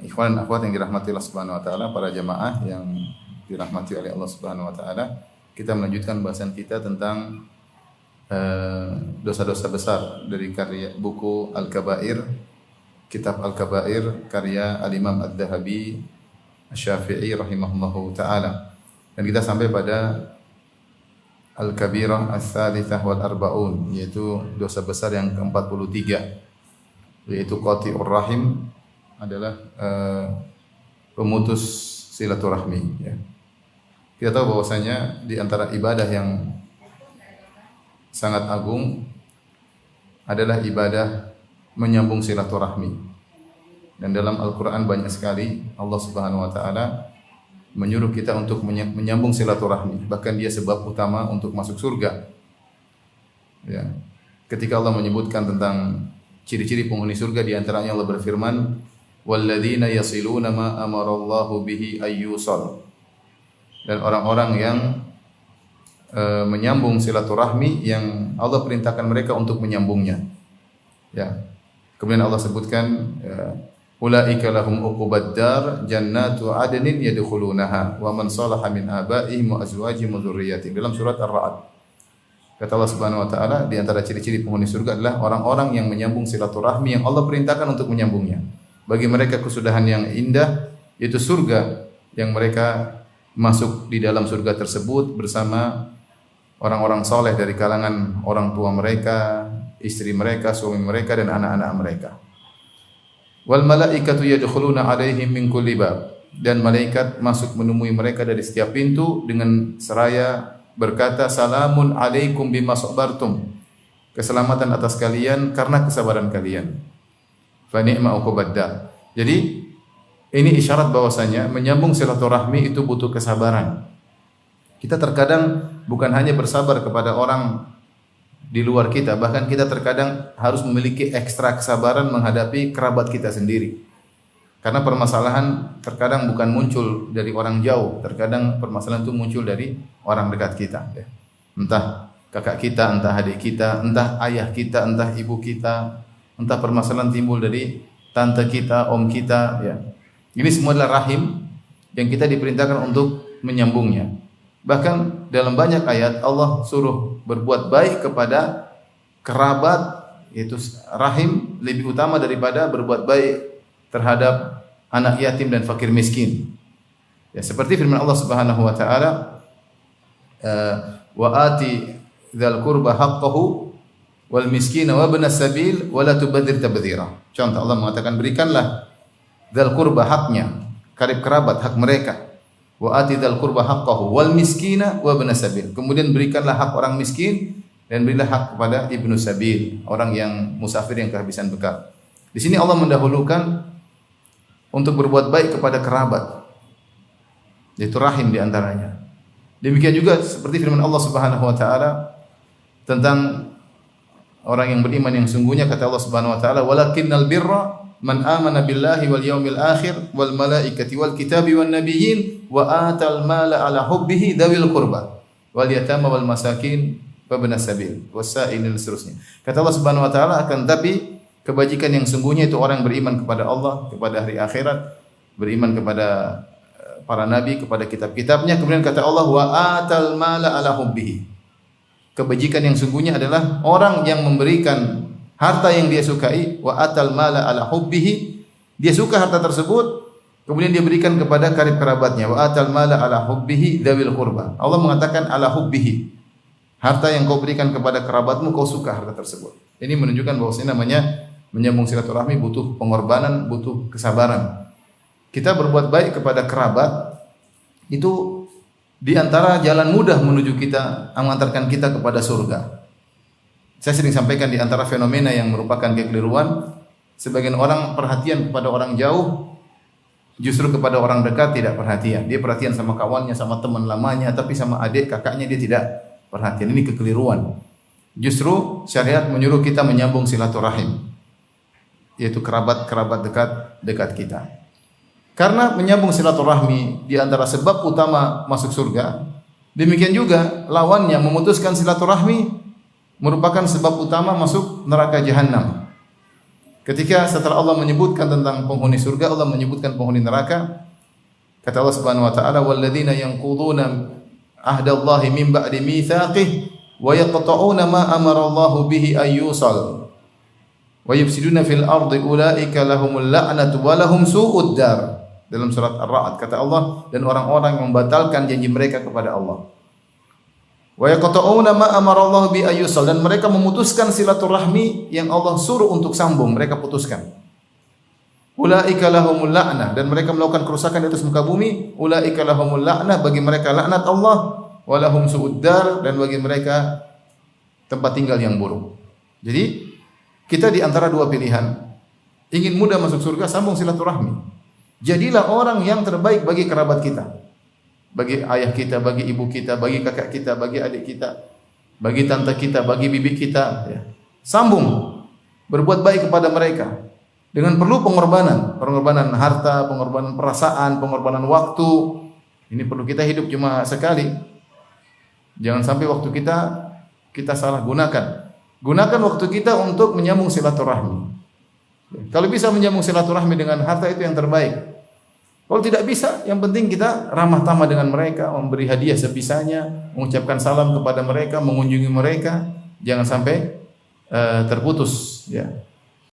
Ikhwan dan akhwat yang dirahmati Allah Subhanahu wa taala, para jamaah yang dirahmati oleh Allah Subhanahu wa taala, kita melanjutkan bahasan kita tentang dosa-dosa besar dari karya buku Al-Kabair, kitab Al-Kabair karya Al-Imam Ad-Dhahabi Asy-Syafi'i rahimahullahu taala. Dan kita sampai pada Al-Kabirah Ats-Tsalitsah wal Arba'un, yaitu dosa besar yang ke-43, yaitu qati'ur rahim, adalah pemutus silaturahmi, ya. Kita tahu bahwasanya di antara ibadah yang sangat agung adalah ibadah menyambung silaturahmi. Dan dalam Al-Qur'an banyak sekali Allah Subhanahu wa taala menyuruh kita untuk menyambung silaturahmi, bahkan dia sebab utama untuk masuk surga. Ya. Ketika Allah menyebutkan tentang ciri-ciri penghuni surga, di antaranya Allah berfirman, walladzina yasiluna ma amarallahu bihi ayyusal. Dan orang-orang yang menyambung silaturahmi yang Allah perintahkan mereka untuk menyambungnya. Ya. Kemudian Allah sebutkan, ulaika lahum uqubad dar jannatu adnin yadkhulunaha wa man salaha min abaihim wa azwajihim wa dzurriyyatihim, dalam surat Ar-Ra'd. Kata Allah Subhanahu wa taala, di antara ciri-ciri penghuni surga adalah orang-orang yang menyambung silaturahmi yang Allah perintahkan untuk menyambungnya. Bagi mereka kesudahan yang indah, yaitu surga, yang mereka masuk di dalam surga tersebut bersama orang-orang soleh dari kalangan orang tua mereka, istri mereka, suami mereka, dan anak-anak mereka. Wal malaikatu yadkhuluna alaihim min kulli bab, dan malaikat masuk menemui mereka dari setiap pintu dengan seraya berkata, salamun alaikum bima sabartum, keselamatan atas kalian karena kesabaran kalian. Fa ni'ma uqubad dar. Jadi ini isyarat bahwasanya menyambung silaturahmi itu butuh kesabaran. Kita terkadang bukan hanya bersabar kepada orang di luar kita, bahkan kita terkadang harus memiliki ekstra kesabaran menghadapi kerabat kita sendiri. Karena permasalahan terkadang bukan muncul dari orang jauh, terkadang permasalahan itu muncul dari orang dekat kita. Entah kakak kita, entah adik kita, entah ayah kita, entah ibu kita, entah permasalahan timbul dari tante kita, om kita. Ya. Ini semua adalah rahim yang kita diperintahkan untuk menyambungnya. Bahkan dalam banyak ayat Allah suruh berbuat baik kepada kerabat, yaitu rahim, lebih utama daripada berbuat baik terhadap anak yatim dan fakir miskin. Ya, seperti firman Allah Subhanahu wa taala, wa ati dzal qurba haqqahu wal miskina wa ibnas sabil wa la tubadzir tabdzira. Contoh, Allah mengatakan berikanlah dzal qurba haknya, karib kerabat hak mereka. Wa ati dzal qurba haqqahu wal miskina wa ibnas sabil. Kemudian berikanlah hak orang miskin dan berilah hak kepada ibnu sabil, orang yang musafir yang kehabisan bekal. Di sini Allah mendahulukan untuk berbuat baik kepada kerabat, yaitu rahim di antaranya. Demikian juga seperti firman Allah Subhanahu wa taala tentang orang yang beriman yang sungguhnya, kata Allah Subhanahu wa taala, walakinnal birra man amana billahi wal yaumil akhir wal malaikati wal kitabi wan nabiyyin wa atal mala ala hubbihi dzawil qurba wal yatama wal masakin wa ibnas sabil wasailin, seterusnya. Kata Allah Subhanahu wa taala, akan tapi kebajikan yang sungguhnya itu orang yang beriman kepada Allah, kepada hari akhirat, beriman kepada para nabi, kepada kitab-kitabnya. Kemudian kata Allah, wa atal mala ala hubbihi. Kebajikan yang sungguhnya adalah orang yang memberikan harta yang dia sukai, wa atal mala ala hubbihi, dia suka harta tersebut, kemudian dia berikan kepada karib kerabatnya, wa atal mala ala hubbihi dzawil qurba. Allah mengatakan ala hubbihi, harta yang kau berikan kepada kerabatmu, kau suka harta tersebut. Ini menunjukkan bahwasanya namanya menyambung silaturahmi butuh pengorbanan, butuh kesabaran. Kita berbuat baik kepada kerabat itu di antara jalan mudah menuju kita, mengantarkan kita kepada surga. Saya sering sampaikan di antara fenomena yang merupakan kekeliruan, sebagian orang perhatian kepada orang jauh, justru kepada orang dekat tidak perhatian. Dia perhatian sama kawannya, sama teman lamanya, tapi sama adik kakaknya dia tidak perhatian. Ini kekeliruan. Justru syariat menyuruh kita menyambung silaturahim, yaitu kerabat-kerabat dekat kita. Karena menyambung silaturahmi di antara sebab utama masuk surga, demikian juga lawannya memutuskan silaturahmi merupakan sebab utama masuk neraka jahanam. Ketika setelah Allah menyebutkan tentang penghuni surga, Allah menyebutkan penghuni neraka. Kata Allah Subhanahu wa taala, "Walladzina yanquduna ahdallahi min ba'di mitsaqihi wa yaqta'una ma amara Allahu bihi ayyusal wa yufsiduna fil ardi ulaika lahumul la'natu wa lahum su'ud dar." Dalam surat Ar-Ra'd kata Allah, dan orang-orang yang membatalkan janji mereka kepada Allah. Wa yaqta'una ma amara Allahu bihi ayyusal, dan mereka memutuskan silaturahmi yang Allah suruh untuk sambung, mereka putuskan. Ulaika lahumul la'nah, dan mereka melakukan kerusakan di atas muka bumi. Ulaika lahumul la'nah, bagi mereka laknat Allah. Wa lahum su'uddar, dan bagi mereka tempat tinggal yang buruk. Jadi kita di antara dua pilihan. Ingin mudah masuk surga, sambung silaturahmi. Jadilah orang yang terbaik bagi kerabat kita, bagi ayah kita, bagi ibu kita, bagi kakak kita, bagi adik kita, bagi tante kita, bagi bibi kita, ya. Sambung berbuat baik kepada mereka. Dengan perlu pengorbanan harta, pengorbanan perasaan, pengorbanan waktu. Ini perlu, kita hidup cuma sekali. Jangan sampai waktu kita salah gunakan. Gunakan waktu kita untuk menyambung silaturahmi. Kalau bisa menyambung silaturahmi dengan harta, itu yang terbaik. Kalau tidak bisa, yang penting kita ramah tamah dengan mereka, memberi hadiah sebisanya, mengucapkan salam kepada mereka, mengunjungi mereka. Jangan sampai terputus, ya.